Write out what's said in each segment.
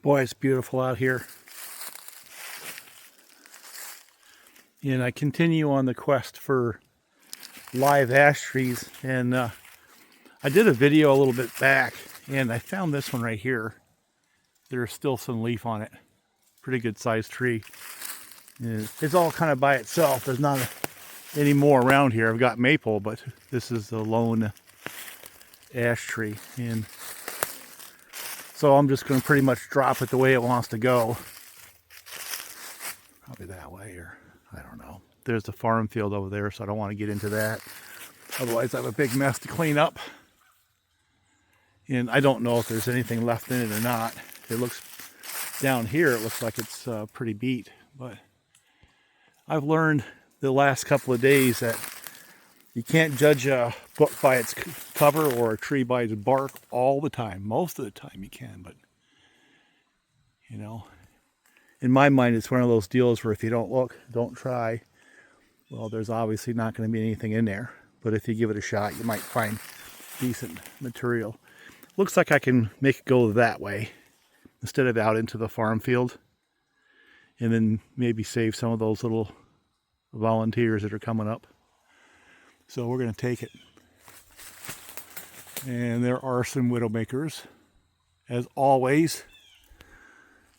Boy, it's beautiful out here. And I continue on the quest for live ash trees. And I did a video a little bit back, and I found this one right here. There's still some leaf on it. Pretty good sized tree. And it's all kind of by itself. There's not any more around here. I've got maple, but this is the lone ash tree. And so I'm just going to pretty much drop it the way it wants to go. Probably that way, or I don't know. There's the farm field over there, so I don't want to get into that. Otherwise, I have a big mess to clean up. And I don't know if there's anything left in it or not. It looks, down here, it looks like it's pretty beat. But I've learned the last couple of days that you can't judge a book by its cover or a tree by its bark all the time. Most of the time you can, but you know, in my mind it's one of those deals where if you don't look, don't try, well, there's obviously not going to be anything in there. But if you give it a shot, you might find decent material. Looks like I can make it go that way instead of out into the farm field, and then maybe save some of those little volunteers that are coming up. So we're going to take it. And there are some widowmakers, as always.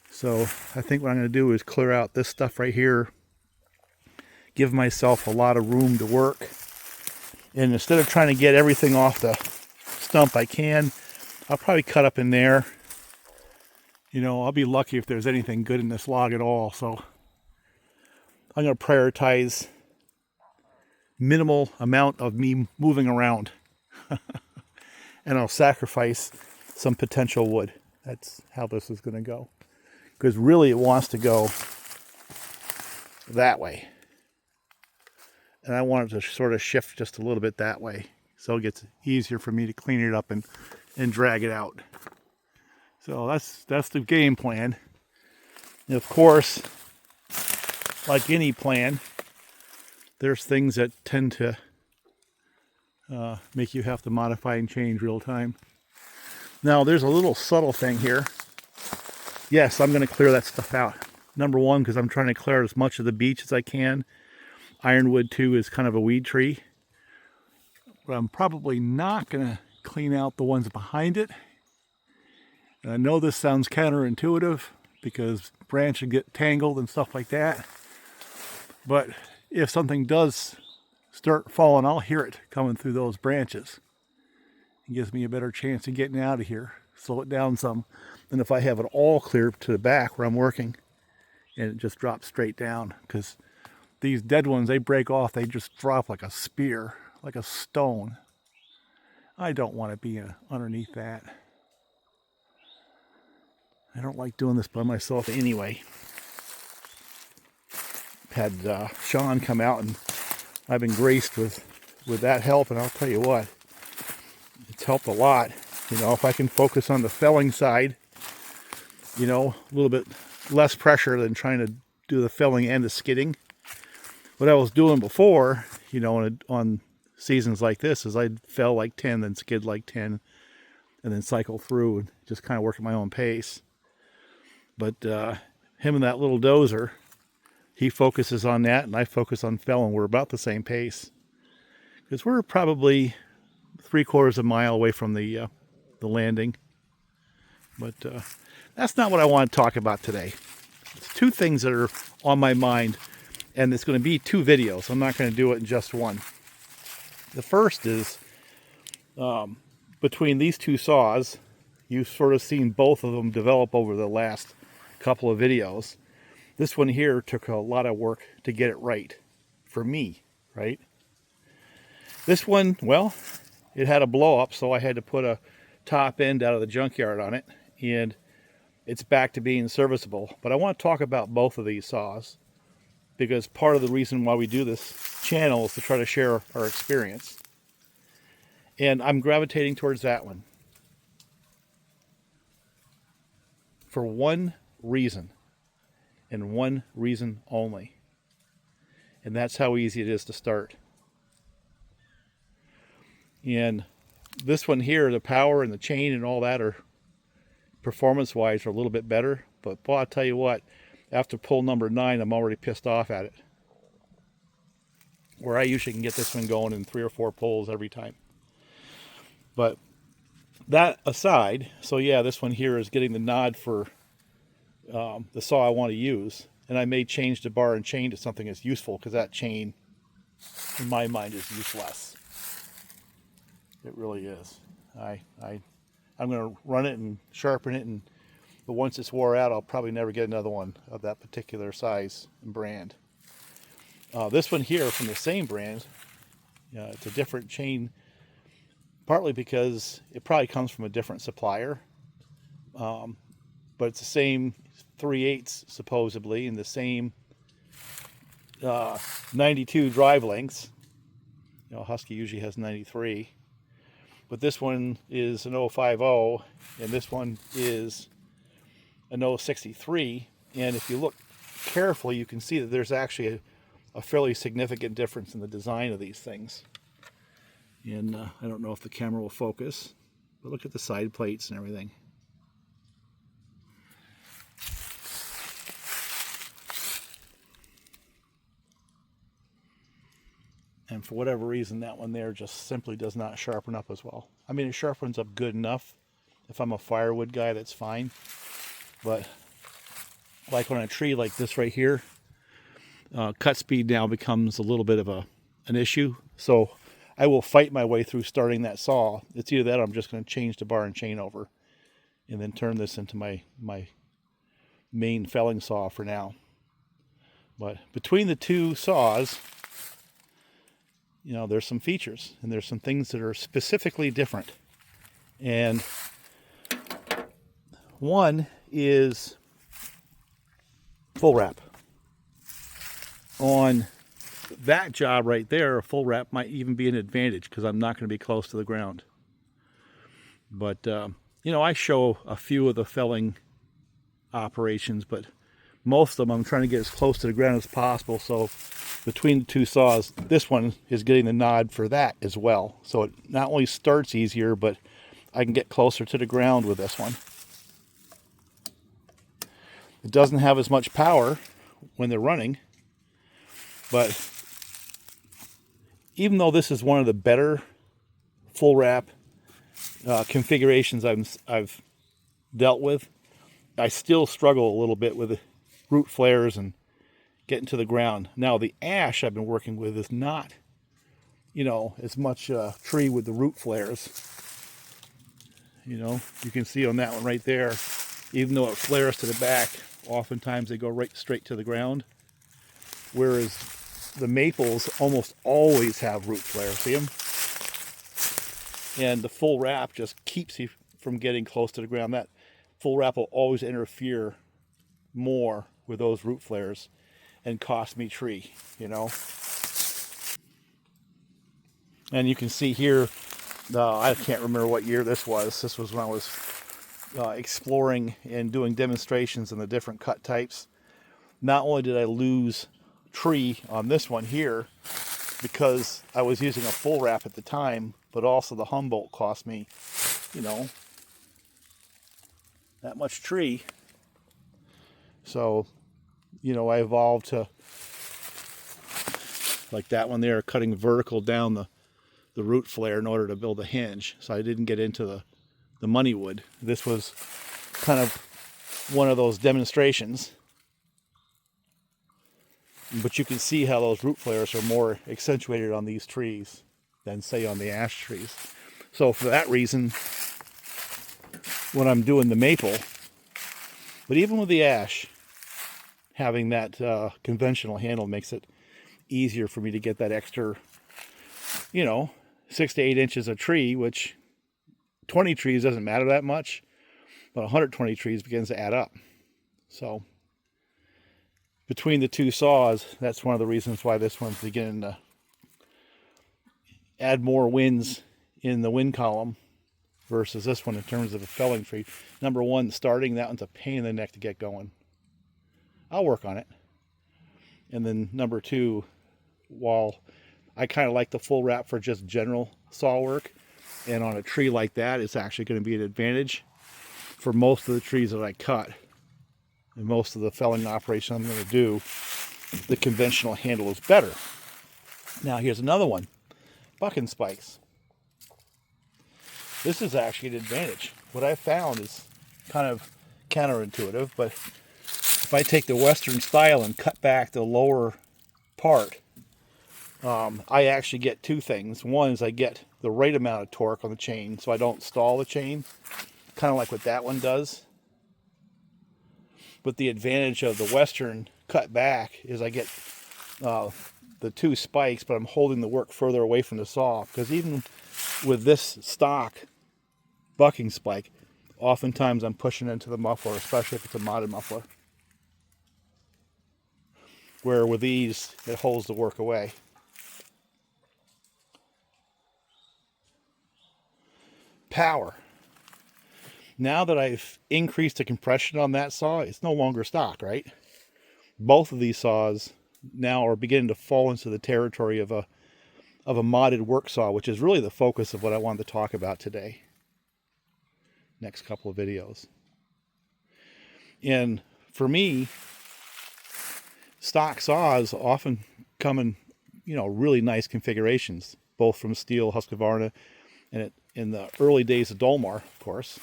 So I think what I'm going to do is clear out this stuff right here, give myself a lot of room to work. And instead of trying to get everything off the stump I can, I'll probably cut up in there. You know, I'll be lucky if there's anything good in this log at all. So I'm going to prioritize minimal amount of me moving around. And I'll sacrifice some potential wood. That's how this is going to go. Because really it wants to go that way. And I want it to sort of shift just a little bit that way. So it gets easier for me to clean it up and drag it out. So that's the game plan. And of course, like any plan, there's things that tend to make you have to modify and change real time. Now, there's a little subtle thing here. Yes, I'm going to clear that stuff out. Number one, because I'm trying to clear as much of the beech as I can. Ironwood, too, is kind of a weed tree. But I'm probably not going to clean out the ones behind it. And I know this sounds counterintuitive because branches get tangled and stuff like that. But if something does start falling, I'll hear it coming through those branches. It gives me a better chance of getting out of here. Slow it down some than if I have it all clear to the back where I'm working and it just drops straight down. Because these dead ones, they break off, they just drop like a spear, like a stone. I don't want to be underneath that. I don't like doing this by myself anyway. Had Sean come out, and I've been graced with that help, and I'll tell you what, it's helped a lot. You know, if I can focus on the felling side, you know, a little bit less pressure than trying to do the felling and the skidding. What I was doing before, you know, on seasons like this, is I'd fell like 10, then skid like 10, and then cycle through and just kind of work at my own pace. But him and that little dozer, he focuses on that, and I focus on felling. We're about the same pace. Because we're probably 3/4 of a mile away from the landing. But that's not what I want to talk about today. It's two things that are on my mind, and it's going to be two videos. I'm not going to do it in just one. The first is between these two saws, you've sort of seen both of them develop over the last couple of videos. This one here took a lot of work to get it right for me, right? This one, well, it had a blow up, so I had to put a top end out of the junkyard on it, and it's back to being serviceable. But I want to talk about both of these saws, because part of the reason why we do this channel is to try to share our experience. And I'm gravitating towards that one for one reason, and one reason only. And that's how easy it is to start. And this one here, the power and the chain and all that are performance-wise are a little bit better. But boy, I'll tell you what, after pull number 9, I'm already pissed off at it. Where I usually can get this one going in 3 or 4 pulls every time. But that aside, so yeah, this one here is getting the nod for the saw I want to use. And I may change the bar and chain to something that's useful, because that chain, in my mind, is useless. It really is. I'm going to run it and sharpen it, but once it's wore out, I'll probably never get another one of that particular size and brand. This one here from the same brand, it's a different chain, partly because it probably comes from a different supplier, but it's the same 3/8 supposedly, and the same 92 drive lengths. Husky usually has 93. But this one is an 050, and this one is an 063. And if you look carefully, you can see that there's actually a fairly significant difference in the design of these things. And I don't know if the camera will focus, but look at the side plates and everything. And for whatever reason, that one there just simply does not sharpen up as well. I mean, it sharpens up good enough. If I'm a firewood guy, that's fine. But like on a tree like this right here, cut speed now becomes a little bit of an issue. So I will fight my way through starting that saw. It's either that or I'm just going to change the bar and chain over and then turn this into my main felling saw for now. But between the two saws, there's some features and there's some things that are specifically different. And one is full wrap. On that job right there, a full wrap might even be an advantage because I'm not going to be close to the ground. But, I show a few of the felling operations, but most of them I'm trying to get as close to the ground as possible. So between the two saws, this one is getting the nod for that as well. So it not only starts easier, but I can get closer to the ground with this one. It doesn't have as much power when they're running, but even though this is one of the better full wrap configurations I've dealt with, I still struggle a little bit with root flares and getting to the ground. Now the ash I've been working with is not, as much tree with the root flares. You can see on that one right there, even though it flares to the back, oftentimes they go right straight to the ground. Whereas the maples almost always have root flare. See them? And the full wrap just keeps you from getting close to the ground. That full wrap will always interfere more with those root flares and cost me tree, And you can see here, I can't remember what year this was. This was when I was exploring and doing demonstrations in the different cut types. Not only did I lose tree on this one here because I was using a full wrap at the time, but also the Humboldt cost me, that much tree. So, I evolved to, like that one there, cutting vertical down the root flare in order to build a hinge. So I didn't get into the money wood. This was kind of one of those demonstrations. But you can see how those root flares are more accentuated on these trees than, say, on the ash trees. So for that reason, when I'm doing the maple, but even with the ash, having that conventional handle makes it easier for me to get that extra, 6 to 8 inches of tree, which 20 trees doesn't matter that much, but 120 trees begins to add up. So between the two saws, that's one of the reasons why this one's beginning to add more wins in the wind column versus this one in terms of a felling tree. Number one, starting, that one's a pain in the neck to get going. I'll work on it. And then number two, while I kind of like the full wrap for just general saw work, and on a tree like that, it's actually going to be an advantage. for most of the trees that I cut and most of the felling operation I'm going to do, the conventional handle is better. Now here's another one, bucking spikes. This is actually an advantage. What I found is kind of counterintuitive, but if I take the Western style and cut back the lower part, I actually get two things. One is I get the right amount of torque on the chain, so I don't stall the chain, kind of like what that one does. But the advantage of the Western cut back is I get the two spikes, but I'm holding the work further away from the saw, because even with this stock bucking spike, oftentimes I'm pushing into the muffler, especially if it's a modded muffler. Where with these, it holds the work away. Power. Now that I've increased the compression on that saw, it's no longer stock, right? Both of these saws now are beginning to fall into the territory of a modded work saw, which is really the focus of what I wanted to talk about today. Next couple of videos. And for me, stock saws often come in, really nice configurations, both from steel, Husqvarna, and in the early days of Dolmar, of course.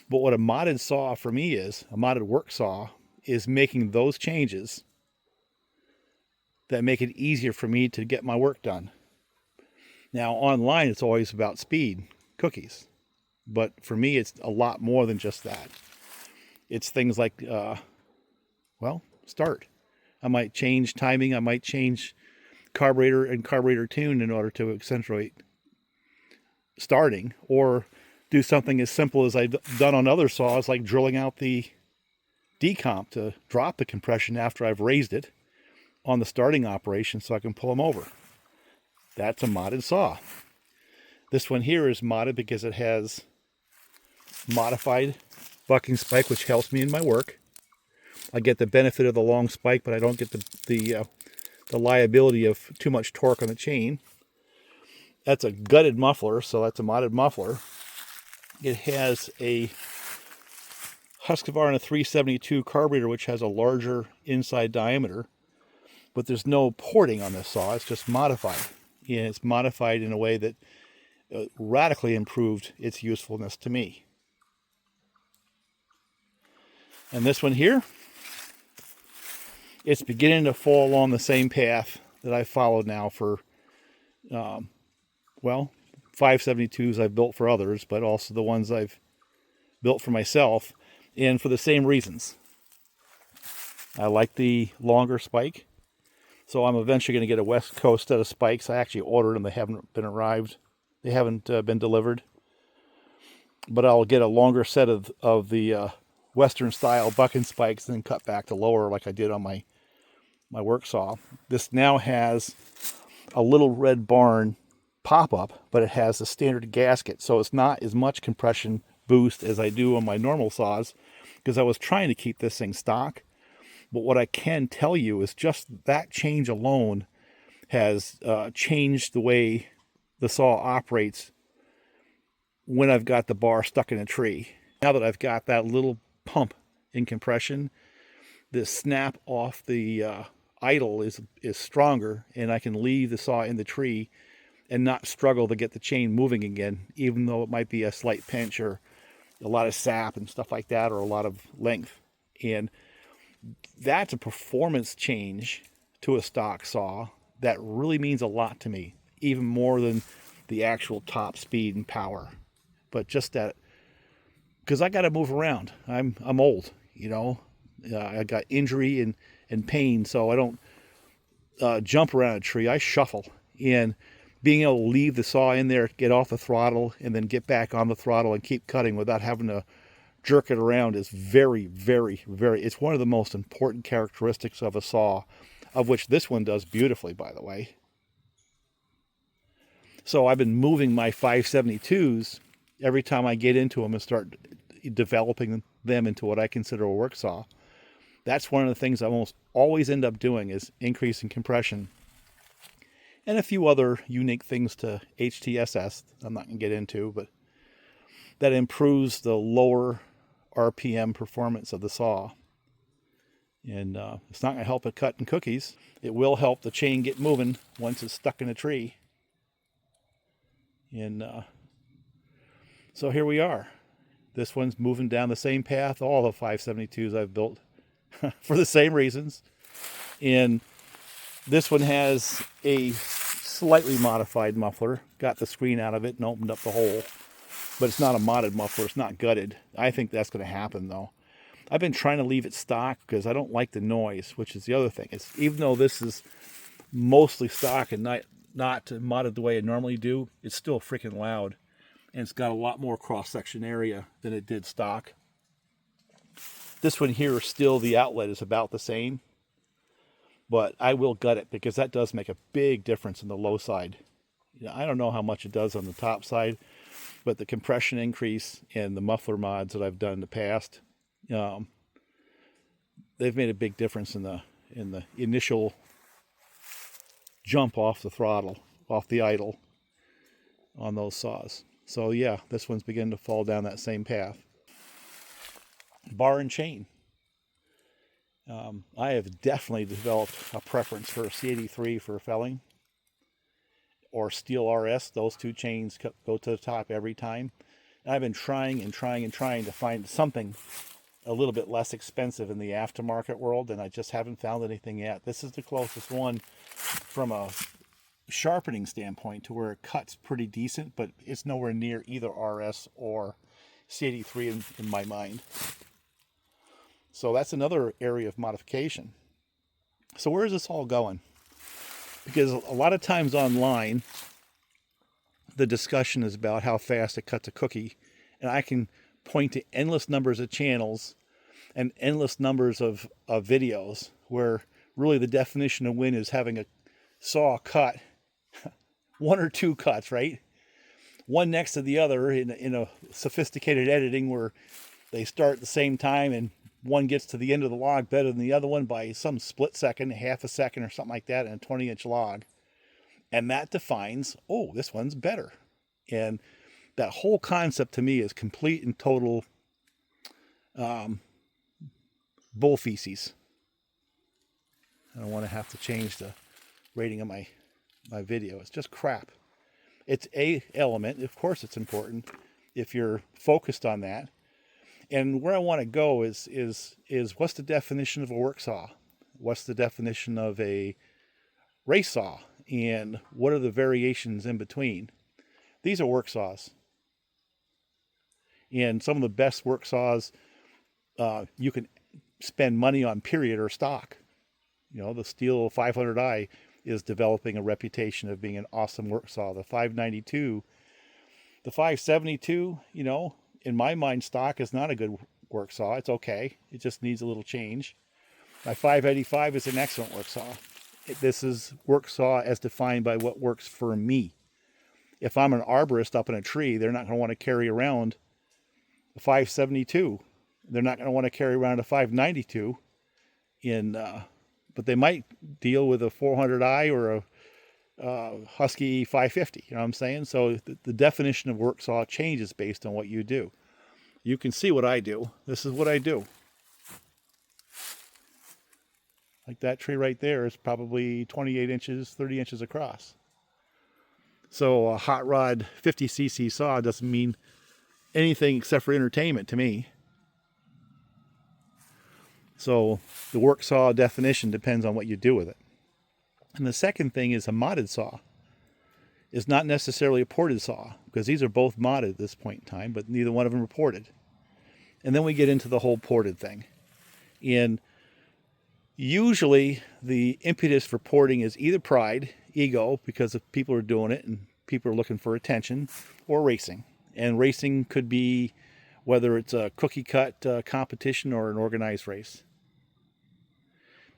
But what a modded saw for me is, a modded work saw, is making those changes that make it easier for me to get my work done. Now, online, it's always about speed, cookies. But for me, it's a lot more than just that. It's things like, start. I might change timing. I might change carburetor and carburetor tune in order to accentuate starting, or do something as simple as I've done on other saws, like drilling out the decomp to drop the compression after I've raised it on the starting operation so I can pull them over. That's a modded saw. This one here is modded because it has modified bucking spike, which helps me in my work. I get the benefit of the long spike, but I don't get the liability of too much torque on the chain. That's a gutted muffler, so that's a modded muffler. It has a Husqvarna 372 carburetor, which has a larger inside diameter, but there's no porting on this saw. It's just modified. And it's modified in a way that radically improved its usefulness to me. And this one here, it's beginning to fall along the same path that I've followed now for, 572s I've built for others, but also the ones I've built for myself, and for the same reasons. I like the longer spike, so I'm eventually going to get a West Coast set of spikes. I actually ordered them. They haven't been arrived. They haven't been delivered. But I'll get a longer set of the Western style bucking spikes and then cut back to lower like I did on my work saw. This now has a little red barn pop-up, but it has a standard gasket, so it's not as much compression boost as I do on my normal saws, because I was trying to keep this thing stock. But what I can tell you is just that change alone has changed the way the saw operates when I've got the bar stuck in a tree. Now that I've got that little pump in compression, the snap off the idle is stronger, and I can leave the saw in the tree and not struggle to get the chain moving again, even though it might be a slight pinch or a lot of sap and stuff like that, or a lot of length. And that's a performance change to a stock saw that really means a lot to me, even more than the actual top speed and power. But just that, because I got to move around. I'm old, I got injury and pain, so I don't jump around a tree. I shuffle. And being able to leave the saw in there, get off the throttle, and then get back on the throttle and keep cutting without having to jerk it around is very, very, very, it's one of the most important characteristics of a saw, of which this one does beautifully, by the way. So I've been moving my 572s every time I get into them and start developing them into what I consider a work saw. That's one of the things I almost always end up doing, is increasing compression. And a few other unique things to HTSS I'm not going to get into, but that improves the lower RPM performance of the saw. And it's not going to help it cutting cookies. It will help the chain get moving once it's stuck in a tree. And so here we are. This one's moving down the same path all the 572s I've built for the same reasons. And this one has a slightly modified muffler. Got the screen out of it and opened up the hole. But it's not a modded muffler. It's not gutted. I think that's going to happen, though. I've been trying to leave it stock because I don't like the noise, which is the other thing. It's, even though this is mostly stock and not modded the way I normally do, it's still freaking loud. And it's got a lot more cross-section area than it did stock. This one here, still the outlet is about the same. But I will gut it because that does make a big difference in the low side. You know, I don't know how much it does on the top side, but the compression increase and the muffler mods that I've done in the past, they've made a big difference in the initial jump off the throttle, off the idle on those saws. So yeah, this one's beginning to fall down that same path. Bar and chain. I have definitely developed a preference for a C83 for felling or steel RS. Those two chains go to the top every time. And I've been trying to find something a little bit less expensive in the aftermarket world, and I just haven't found anything yet. This is the closest one from a sharpening standpoint to where it cuts pretty decent, but it's nowhere near either RS or C83 in my mind. So that's another area of modification. So where is this all going? Because a lot of times online, the discussion is about how fast it cuts a cookie, and I can point to endless numbers of channels and endless numbers of videos where really the definition of win is having a saw cut one or two cuts, right? One next to the other in a sophisticated editing where they start at the same time and one gets to the end of the log better than the other one by some split second, half a second or something like that in a 20-inch log. And that defines, oh, this one's better. And that whole concept to me is complete and total bull feces. I don't want to have to change the rating of my video. It's just crap. It's a element. Of course it's important if you're focused on that. And where I want to go is what's the definition of a work saw? What's the definition of a race saw? And what are the variations in between? These are work saws. And some of the best work saws you can spend money on, period, or stock. You know, the Steel 500i is developing a reputation of being an awesome work saw. The 592, the 572, you know, in my mind, stock is not a good work saw. It's okay. It just needs a little change. My 585 is an excellent work saw. This is work saw as defined by what works for me. If I'm an arborist up in a tree, they're not going to want to carry around a 572. They're not going to want to carry around a 592 but they might deal with a 400i or a Husky 550. You know what I'm saying? So the definition of work saw changes based on what you do. You can see what I do. This is what I do. Like that tree right there is probably 28 inches, 30 inches across. So a hot rod 50cc saw doesn't mean anything except for entertainment to me. So the work saw definition depends on what you do with it. And the second thing is a modded saw is not necessarily a ported saw, because these are both modded at this point in time, but neither one of them are ported. And then we get into the whole ported thing. And usually the impetus for porting is either pride, ego, because if people are doing it and people are looking for attention, or racing. And racing could be whether it's a cookie cut competition or an organized race.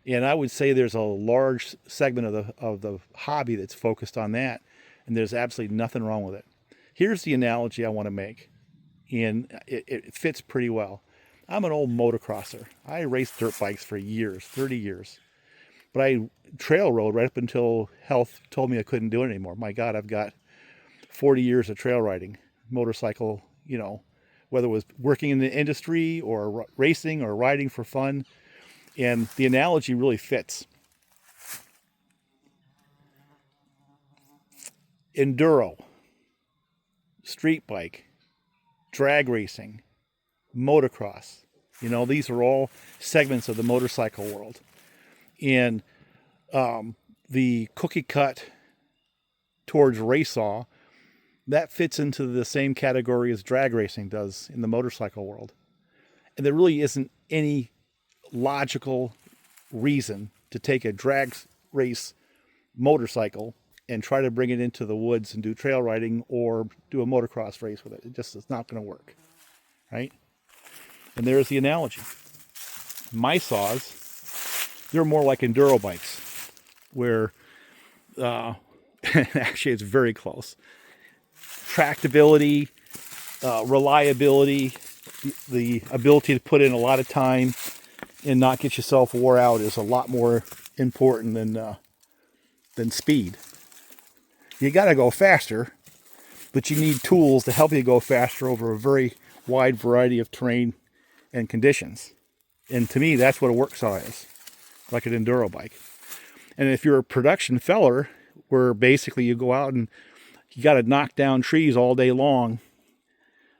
And I would say there's a large segment of the hobby that's focused on that, and there's absolutely nothing wrong with it. Here's the analogy I want to make, and it fits pretty well. I'm an old motocrosser. I raced dirt bikes for years, 30 years. But I trail rode right up until health told me I couldn't do it anymore. My God, I've got 40 years of trail riding, motorcycle, you know, whether it was working in the industry or racing or riding for fun. And the analogy really fits. Enduro, street bike, drag racing, motocross. You know, these are all segments of the motorcycle world. And the cookie cut towards race saw, that fits into the same category as drag racing does in the motorcycle world. And there really isn't any logical reason to take a drag race motorcycle and try to bring it into the woods and do trail riding or do a motocross race with it. It just is not going to work, right? And there's the analogy. My saws, they're more like enduro bikes, where actually it's very close. Tractability, reliability, the ability to put in a lot of time and not get yourself wore out is a lot more important than speed. You got to go faster, but you need tools to help you go faster over a very wide variety of terrain and conditions. And to me, that's what a Worksaw is, like an enduro bike. And if you're a production feller, where basically you go out and you got to knock down trees all day long,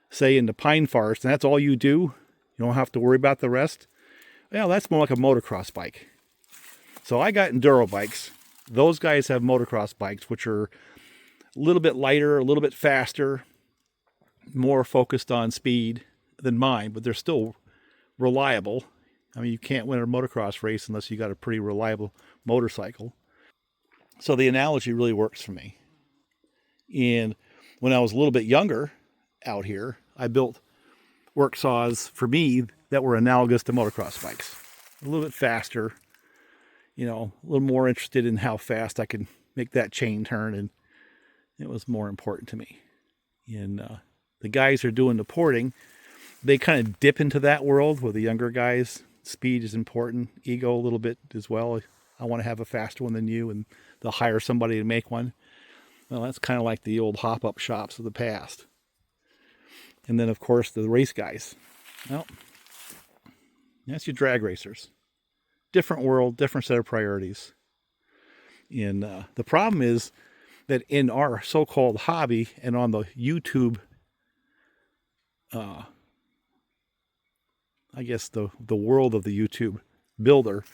say in the pine forest, and that's all you do, you don't have to worry about the rest, well, that's more like a motocross bike. So I got enduro bikes. Those guys have motocross bikes, which are a little bit lighter, a little bit faster, more focused on speed than mine, but they're still reliable. I mean, you can't win a motocross race unless you got a pretty reliable motorcycle. So the analogy really works for me. And when I was a little bit younger out here, I built work saws for me that were analogous to motocross bikes. A little bit faster, you know, a little more interested in how fast I could make that chain turn, and it was more important to me. And the guys who are doing the porting, they kind of dip into that world where the younger guys, speed is important, ego a little bit as well. I want to have a faster one than you, and they'll hire somebody to make one. Well, that's kind of like the old hop-up shops of the past. And then, of course, the race guys. Well, that's your drag racers. Different world, different set of priorities. And the problem is that in our so-called hobby and on the YouTube, I guess the world of the YouTube builder,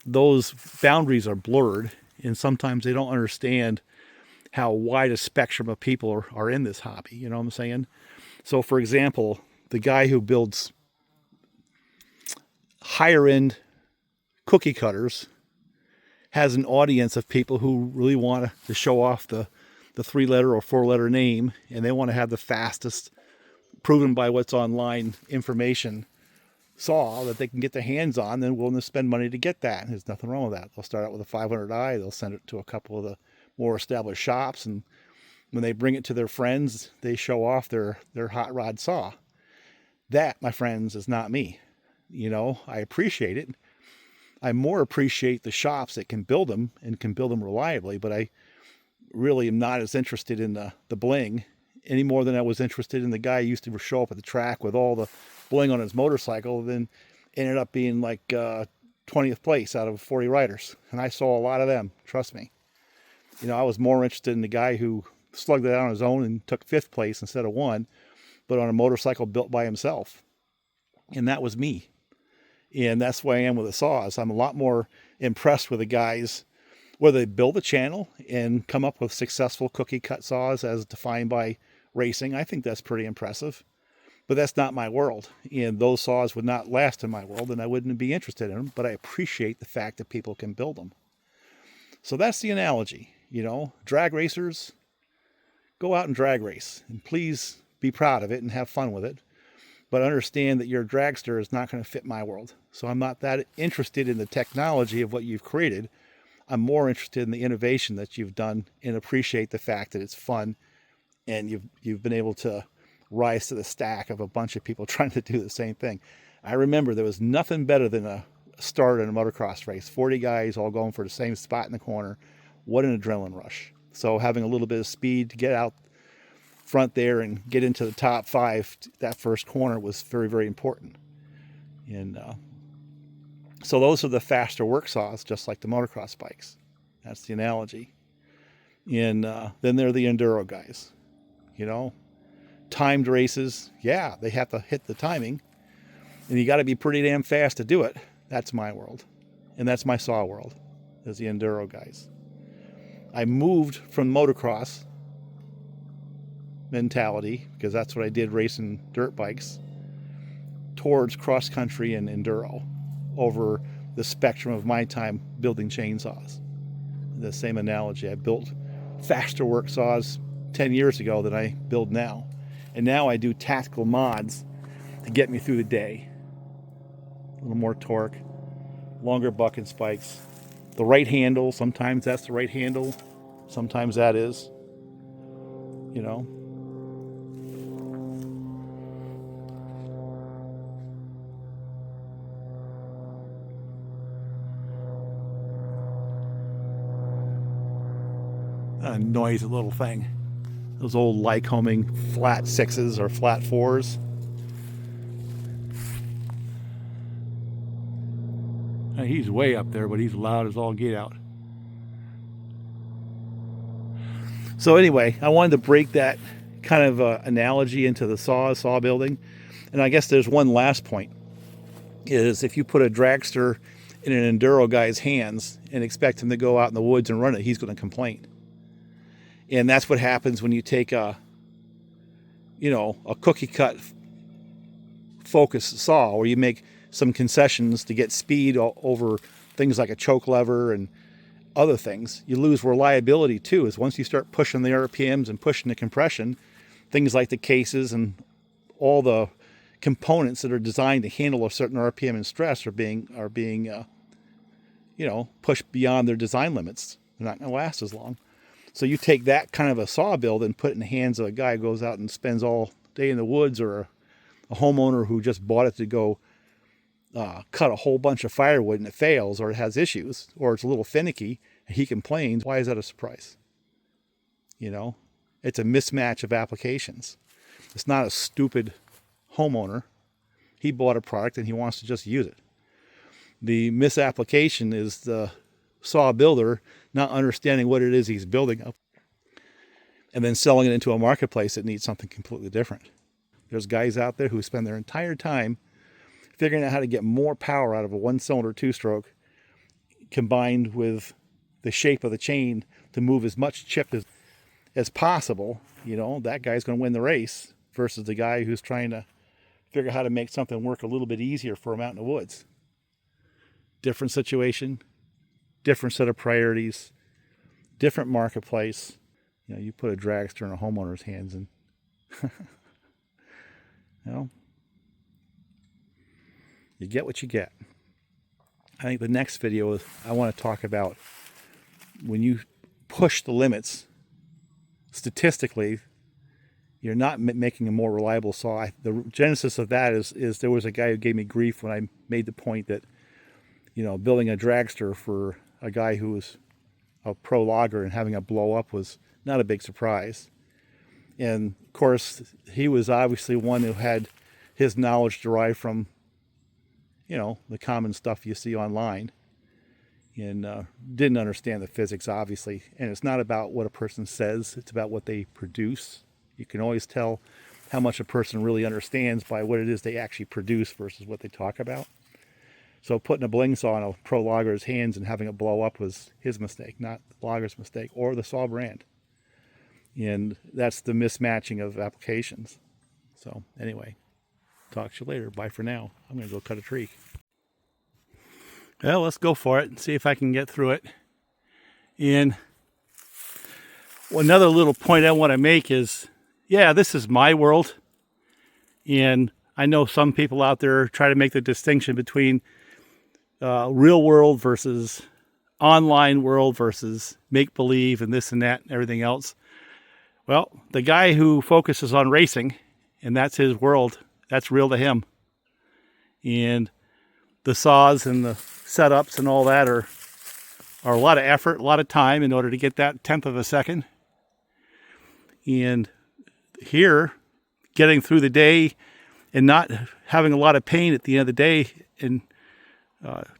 those boundaries are blurred, and sometimes they don't understand how wide a spectrum of people are in this hobby. You know what I'm saying? So, for example, the guy who builds higher-end cookie cutters has an audience of people who really want to show off the 3-letter or 4-letter name, and they want to have the fastest, proven by what's online information, saw that they can get their hands on, then willing to spend money to get that. And there's nothing wrong with that. They'll start out with a 500i, they'll send it to a couple of the more established shops, and when they bring it to their friends, they show off their hot rod saw. That, my friends, is not me. You know, I appreciate it. I more appreciate the shops that can build them and can build them reliably, but I really am not as interested in the bling any more than I was interested in the guy who used to show up at the track with all the bling on his motorcycle, then ended up being like 20th place out of 40 riders. And I saw a lot of them, trust me. You know, I was more interested in the guy who slugged it out on his own and took 5th place instead of 1, but on a motorcycle built by himself. And that was me. And that's why I am with the saws. I'm a lot more impressed with the guys, whether they build a channel and come up with successful cookie cut saws as defined by racing. I think that's pretty impressive. But that's not my world. And those saws would not last in my world, and I wouldn't be interested in them. But I appreciate the fact that people can build them. So that's the analogy. You know, drag racers, go out and drag race. And please be proud of it and have fun with it. But understand that your dragster is not going to fit my world. So I'm not that interested in the technology of what you've created. I'm more interested in the innovation that you've done and appreciate the fact that it's fun and you've been able to rise to the stack of a bunch of people trying to do the same thing. I remember there was nothing better than a start in a motocross race. 40 guys all going for the same spot in the corner. What an adrenaline rush. So having a little bit of speed to get out front there and get into the top 5, that first corner was very, very important. And so those are the faster work saws, just like the motocross bikes. That's the analogy. And then there are the enduro guys. You know, timed races, yeah, they have to hit the timing. And you got to be pretty damn fast to do it. That's my world. And that's my saw world, is the enduro guys. I moved from motocross mentality, because that's what I did racing dirt bikes, towards cross country and enduro over the spectrum of my time building chainsaws. The same analogy. I built faster work saws 10 years ago than I build now. And now I do tactical mods to get me through the day. A little more torque, longer bucking spikes, the right handle. Sometimes that's the right handle. Sometimes that is, you know. A noisy little thing. Those old Lycoming flat 6s or flat 4s. He's way up there, but he's loud as all get out. So anyway, I wanted to break that kind of analogy into the saw building. And I guess there's one last point, is if you put a dragster in an enduro guy's hands and expect him to go out in the woods and run it, he's going to complain. And that's what happens when you take a cookie cut focus saw, where you make some concessions to get speed over things like a choke lever and other things. You lose reliability too, is once you start pushing the RPMs and pushing the compression, things like the cases and all the components that are designed to handle a certain RPM and stress are being pushed beyond their design limits. They're not going to last as long. So you take that kind of a saw build and put it in the hands of a guy who goes out and spends all day in the woods, or a homeowner who just bought it to go cut a whole bunch of firewood and it fails, or it has issues, or it's a little finicky, and he complains. Why is that a surprise? You know, it's a mismatch of applications. It's not a stupid homeowner. He bought a product and he wants to just use it. The misapplication is the saw builder not understanding what it is he's building up, and then selling it into a marketplace that needs something completely different. There's guys out there who spend their entire time figuring out how to get more power out of a one-cylinder two-stroke, combined with the shape of the chain to move as much chip as possible. You know, that guy's going to win the race versus the guy who's trying to figure out how to make something work a little bit easier for him out in the woods. Different situation, different set of priorities, different marketplace. You know, you put a dragster in a homeowner's hands and, you get what you get. I think the next video is, I want to talk about when you push the limits, statistically, you're not making a more reliable saw. The genesis of that is there was a guy who gave me grief when I made the point that, building a dragster for a guy who was a pro logger and having it blow up was not a big surprise. And of course, he was obviously one who had his knowledge derived from, the common stuff you see online, and didn't understand the physics, obviously. And it's not about what a person says, it's about what they produce. You can always tell how much a person really understands by what it is they actually produce versus what they talk about. So putting a bling saw in a pro logger's hands and having it blow up was his mistake, not the logger's mistake or the saw brand. And that's the mismatching of applications. So anyway, talk to you later. Bye for now. I'm going to go cut a tree. Well, let's go for it and see if I can get through it. And another little point I want to make is, yeah, this is my world. And I know some people out there try to make the distinction between real world versus online world versus make-believe and this and that and everything else. Well, the guy who focuses on racing, and that's his world, that's real to him. And the saws and the setups and all that are a lot of effort, a lot of time in order to get that 1/10 of a second. And here, getting through the day and not having a lot of pain at the end of the day, and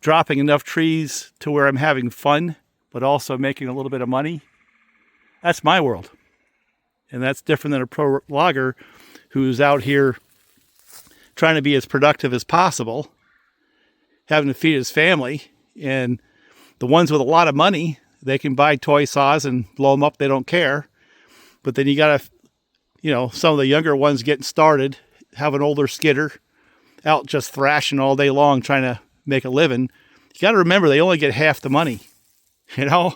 dropping enough trees to where I'm having fun, but also making a little bit of money. That's my world. And that's different than a pro logger who's out here trying to be as productive as possible, having to feed his family. And the ones with a lot of money, they can buy toy saws and blow them up. They don't care. But then you got to, some of the younger ones getting started, have an older skidder out just thrashing all day long, trying to make a living. You got to remember, they only get half the money. That's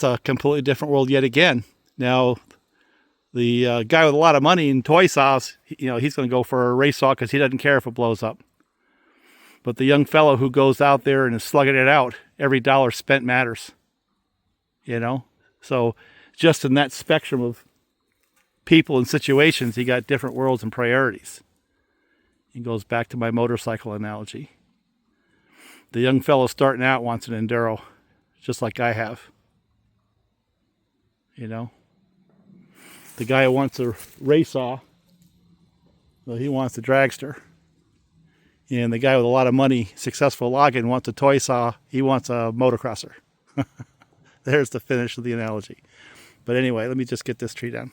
a completely different world yet again. Now, the guy with a lot of money in toy saws, he's going to go for a race saw because he doesn't care if it blows up. But the young fellow who goes out there and is slugging it out, every dollar spent matters. So just in that spectrum of people and situations, you got different worlds and priorities. It goes back to my motorcycle analogy. The young fellow starting out wants an enduro, just like I have. The guy who wants a race saw, well, he wants a dragster. And the guy with a lot of money, successful logging, wants a toy saw. He wants a motocrosser. There's the finish of the analogy. But anyway, let me just get this tree down.